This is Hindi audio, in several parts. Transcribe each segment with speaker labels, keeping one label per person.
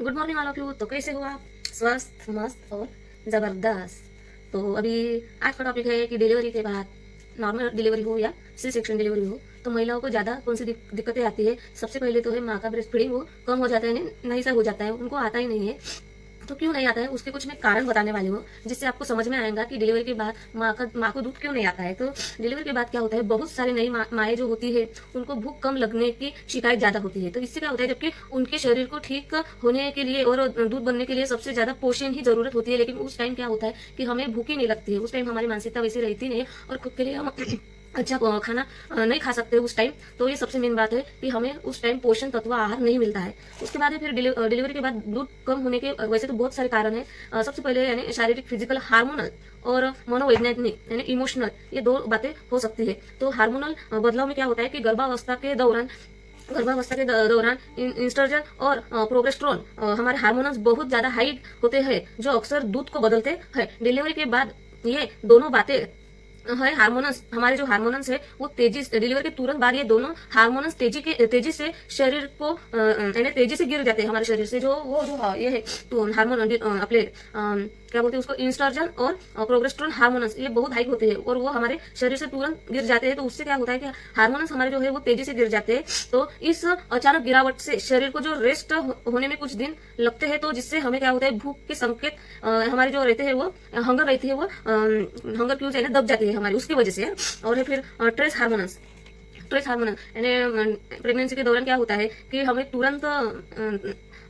Speaker 1: Good morning all of you. तो कैसे हो आप? स्वस्थ, मस्त और जबरदस्त। तो अभी आज का टॉपिक है कि डिलीवरी के बाद नॉर्मल डिलीवरी हो या सी सेक्शन डिलीवरी हो तो महिलाओं को ज़्यादा कौन सी दिक्कतें आती है। सबसे पहले तो है माँ का ब्रेस्ट फीडिंग, वो कम हो जाता है, नहीं सा हो जाता है, उनको आता ही नहीं है। तो क्यों नहीं आता है उसके कुछ मैं कारण बताने वाली हूँ, जिससे आपको समझ में आएगा कि डिलीवरी के बाद माँ को दूध क्यों नहीं आता है। तो डिलीवरी के बाद क्या होता है, बहुत सारी नई माएँ जो होती है उनको भूख कम लगने की शिकायत ज्यादा होती है। तो इससे क्या होता है, जबकि उनके शरीर को ठीक होने के लिए और दूध बनने के लिए सबसे ज्यादा पोषण ही जरूरत होती है, लेकिन उस टाइम क्या होता है कि हमें भूख ही नहीं लगती है। उस टाइम हमारी मानसिकता वैसी रहती नहीं है और खुद के लिए हम अच्छा खाना नहीं खा सकते उस टाइम। तो ये सबसे मेन बात है कि हमें उस टाइम पोषण तत्व आहार नहीं मिलता है। उसके बाद है फिर डिलीवरी के बाद दूध कम होने के वैसे तो बहुत सारे कारण हैं। सबसे पहले यानी शारीरिक, फिजिकल, हार्मोनल और मनोवैज्ञानिक यानी इमोशनल, ये दो बातें हो सकती है। तो हार्मोनल बदलाव में क्या होता है कि गर्भावस्था के दौरान इंस्ट्रोजन और प्रोजेस्टेरोन हमारे हार्मोन्स बहुत ज्यादा हाई होते हैं, जो अक्सर दूध को बदलते हैं। डिलीवरी के बाद ये दोनों बातें है, हार्मोन्स, हमारे जो हार्मोन्स है वो डिलीवरी के तुरंत बाद ये दोनों हार्मोन्स तेजी से शरीर को यानी तेजी से गिर जाते हैं हमारे शरीर से। ये है तो हार्मोन अपने क्या बोलते हैं उसको, इंस्ट्रोजन और प्रोजेस्टेरोन हार्मोन्स, ये बहुत हाई होते हैं और वो हमारे शरीर से तुरंत गिर जाते हैं। तो उससे क्या होता है कि हार्मोन्स हमारे जो है वो तेजी से गिर जाते हैं। तो इस अचानक गिरावट से शरीर को जो रेस्ट होने में कुछ दिन लगते हैं, तो जिससे हमें क्या होता है, भूख के संकेत हमारे जो रहते हैं वो हंगर रहती है, वो हंगर क्यूज है ना, दब जाती है हमारी उसकी वजह से। और है फिर स्ट्रेस हार्मोन यानी प्रेगनेंसी के दौरान क्या होता है कि हमें तुरंत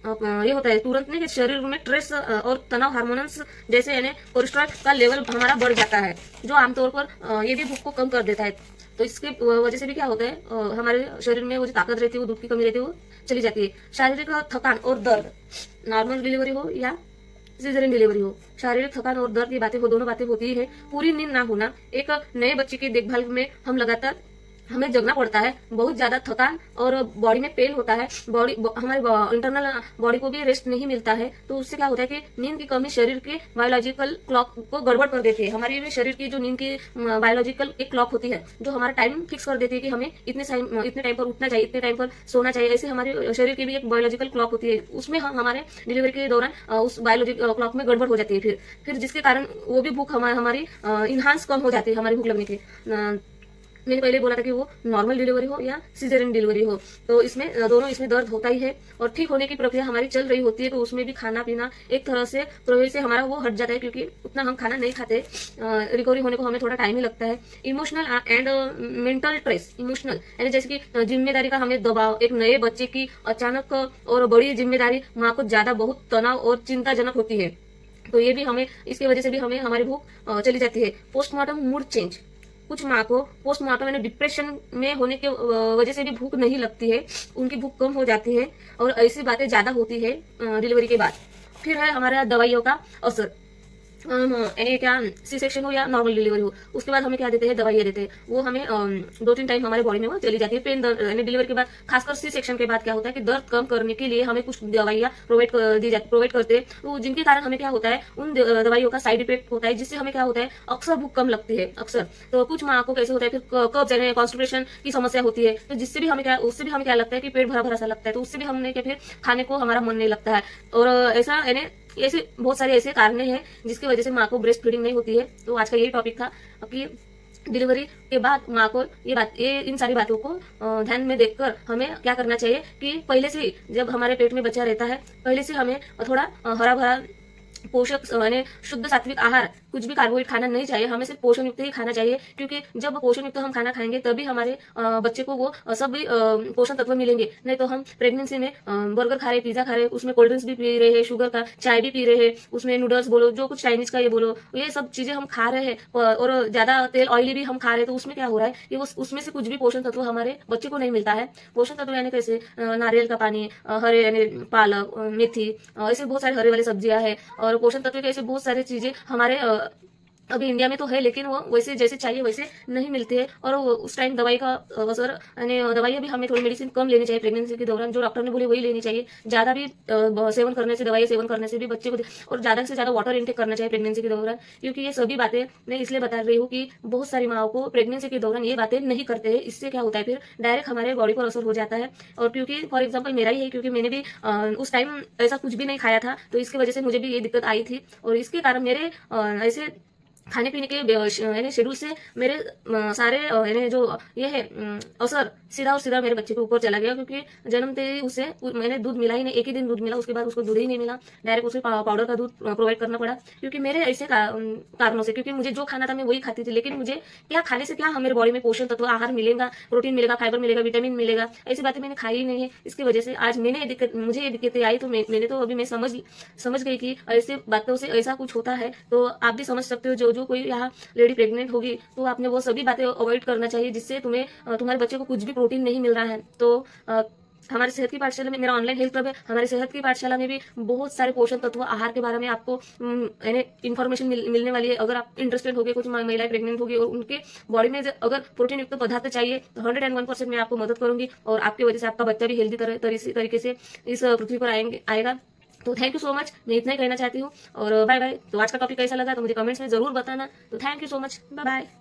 Speaker 1: ये होता है, तुरंत नहीं कि शरीर में स्ट्रेस और तनाव हार्मोन्स जैसे यानी कोलेस्ट्रॉल का लेवल हमारा बढ़ जाता है, जो आमतौर पर ये भी भूख को कम कर देता है। तो इसके वजह से भी क्या होता है, हमारे शरीर में वो जो ताकत रहती है, वो दूध की कमी रहती है, वो चली जाती है। शारीरिक थकान और दर्द, नॉर्मल डिलीवरी हो या सीजरियन डिलीवरी हो, शारीरिक थकान और दर्द, ये बातें हो, दोनों बातें होती है। पूरी नींद ना होना, एक नए बच्चे की देखभाल में हम लगातार हमें जगना पड़ता है, बहुत ज्यादा थकान और बॉडी में पेन होता है, हमारे इंटरनल बॉडी को भी रेस्ट नहीं मिलता है। तो उससे क्या होता है कि नींद की कमी शरीर के बायोलॉजिकल क्लॉक को गड़बड़ कर देती है। हमारी भी शरीर की जो नींद की बायोलॉजिकल एक क्लॉक होती है, जो हमारा टाइम फिक्स कर देती है कि हमें इतने टाइम पर उठना चाहिए, इतने टाइम पर सोना चाहिए। ऐसे हमारे शरीर की भी एक बायोलॉजिकल क्लॉक होती है, उसमें हम हमारे डिलीवरी के दौरान उस बायोलॉजिकल क्लॉक में गड़बड़ हो जाती है। फिर जिसके कारण वो भी भूख हमारी इन्हांस कम हो जाती है, हमारी भूख लगने की। मैंने पहले बोला था कि वो नॉर्मल डिलीवरी हो या सिजेरियन डिलीवरी हो, तो इसमें दोनों इसमें दर्द होता ही है और ठीक होने की प्रक्रिया हमारी चल रही होती है। तो उसमें भी खाना पीना एक तरह से प्रवेश से हमारा वो हट जाता है, क्योंकि उतना हम खाना नहीं खाते। रिकवरी होने को हमें थोड़ा टाइम ही लगता है। Emotional and mental stress, emotional यानी जैसे कि जिम्मेदारी का हमें दबाव, एक नए बच्चे की अचानक और बड़ी जिम्मेदारी माँ को ज्यादा बहुत तनाव और चिंताजनक होती है। तो ये भी हमें, इसकी वजह से भी हमें हमारी भूख चली जाती है। पोस्टमार्टम मूड चेंज, कुछ माँ को पोस्टमार्टम यानी डिप्रेशन में होने के वजह से भी भूख नहीं लगती है, उनकी भूख कम हो जाती है और ऐसी बातें ज्यादा होती है डिलीवरी के बाद। फिर है हमारा दवाइयों का असर, यानी क्या सी सेक्शन हो या नॉर्मल डिलीवरी हो, उसके बाद हमें क्या देते हैं, दवाइयाँ देते हैं। वो हमें 2-3 टाइम हमारे बॉडी में वो चली जाती है। पेन दर्द यानी डिलीवरी के बाद, खासकर सी सेक्शन के बाद क्या होता है कि दर्द कम करने के लिए हमें कुछ दवाइयाँ प्रोवाइड करते हैं। तो जिनके कारण हमें क्या होता है, उन दवाइयों का साइड इफेक्ट होता है, जिससे हमें क्या होता है, अक्सर भूख कम लगती है अक्सर। तो कुछ माँ को कैसे होता है, फिर कब्ज यानी कॉन्स्टिपेशन की समस्या होती है, तो उससे भी हमें क्या लगता है कि पेट भरा भरा सा लगता है। तो उससे भी हमने क्या, फिर खाने को हमारा मन नहीं लगता है। और ऐसा यानी ऐसे बहुत सारे ऐसे कारण हैं जिसकी वजह से माँ को ब्रेस्ट फीडिंग नहीं होती है। तो आज का यही टॉपिक था कि डिलीवरी के बाद माँ को ये इन सारी बातों को ध्यान में देखकर हमें क्या करना चाहिए कि पहले से ही, जब हमारे पेट में बच्चा रहता है, पहले से हमें थोड़ा हरा भरा पोषक यानी शुद्ध सात्विक आहार, कुछ भी कार्बोहाइड्रेट खाना नहीं चाहिए, हमें सिर्फ पोषण युक्त ही खाना चाहिए। क्योंकि जब पोषण युक्त हम खाना खाएंगे तभी हमारे बच्चे को वो सभी पोषण तत्व मिलेंगे। नहीं तो हम प्रेगनेंसी में बर्गर खा रहे, पिज्जा खा रहे, उसमें कोल्ड ड्रिंक्स भी पी रहे हैं, शुगर का चाय भी पी रहे हैं, उसमें नूडल्स बोलो, जो कुछ चाइनीज का ये बोलो, ये सब चीजें हम खा रहे हैं और ज्यादा तेल ऑयली भी हम खा रहे हैं। तो उसमें क्या हो रहा है कि उसमें से कुछ भी पोषण तत्व हमारे बच्चे को नहीं मिलता है। पोषण तत्व यानी कैसे, नारियल का पानी, हरे यानी पालक, मेथी, ऐसे बहुत सारे हरे वाली सब्जियां है और पोषण तत्व के ऐसे बहुत सारी चीजें हमारे अभी इंडिया में तो है, लेकिन वो वैसे जैसे चाहिए वैसे नहीं मिलती है। और उस टाइम दवाई का असर, यानी दवाइयाँ भी हमें थोड़ी मेडिसिन कम लेनी चाहिए प्रेगनेंसी के दौरान, जो डॉक्टर ने बोले वही लेनी चाहिए। ज़्यादा भी सेवन करने से, दवाई सेवन करने से भी बच्चे को और ज़्यादा से ज़्यादा वाटर इंटेक करना चाहिए प्रेगनेंसी के दौरान। क्योंकि ये सभी बातें मैं इसलिए बता रही हूँ कि बहुत सारी माओं को प्रेगनेंसी के दौरान ये बातें नहीं करते हैं। इससे क्या होता है, फिर डायरेक्ट हमारे बॉडी पर असर हो जाता है। और क्योंकि फॉर एग्जाम्पल मेरा ही है, क्योंकि मैंने भी उस टाइम ऐसा कुछ भी नहीं खाया था, तो इसकी वजह से मुझे भी ये दिक्कत आई थी। और इसके कारण मेरे ऐसे खाने पीने के यानी शेड्यूल से मेरे सारे यानी जो ये है असर सीधा और सीधा मेरे बच्चे के ऊपर चला गया। क्योंकि जन्मते ही उसे मैंने दूध मिला ही नहीं, एक ही दिन दूध मिला, उसके बाद उसको दूध ही नहीं मिला, डायरेक्ट उसे पाउडर का दूध प्रोवाइड करना पड़ा। क्योंकि मेरे ऐसे कारणों से, क्योंकि मुझे जो खाना था मैं वही खाती थी, लेकिन मुझे क्या खाने से क्या हमारे बॉडी में पोषण तत्व, आहार मिलेगा, प्रोटीन मिलेगा, फाइबर मिलेगा, विटामिन मिलेगा, ऐसी बातें मैंने खाई ही नहीं है। इसकी वजह से आज मुझे ये दिक्कतें आई, तो मैंने तो अभी मैं समझ गई कि ऐसे बातों से ऐसा कुछ होता है। तो आप भी समझ सकते हो, जो कोई यहाँ लेडी प्रेग्नेंट होगी, तो आपने वो सभी बातें अवॉइड करना चाहिए जिससे तुम्हें तुम्हारे बच्चे को कुछ भी प्रोटीन नहीं मिल रहा है। तो हमारे सेहत की पाठशाला में, मेरा ऑनलाइन हेल्थ क्लब है, हमारे सेहत की पाठशाला में भी बहुत सारे पोषण तत्व, आहार के बारे में आपको इन्फॉर्मेशन मिलने वाली है। अगर आप इंटरेस्टेड होगे, कुछ महिलाएं प्रेग्नेंट होगी और उनके बॉडी में अगर प्रोटीन युक्त पदार्थ चाहिए, तो 101% मैं आपको मदद करूंगी और आपकी वजह से आपका बच्चा भी हेल्दी तरीके से इस पृथ्वी पर आएगा। तो थैंक यू सो मच, मैं इतना ही कहना चाहती हूँ। और बाय बाय। तो आज का टॉपिक कैसा लगा तो मुझे कमेंट्स में जरूर बताना। तो thank you so much, bye bye.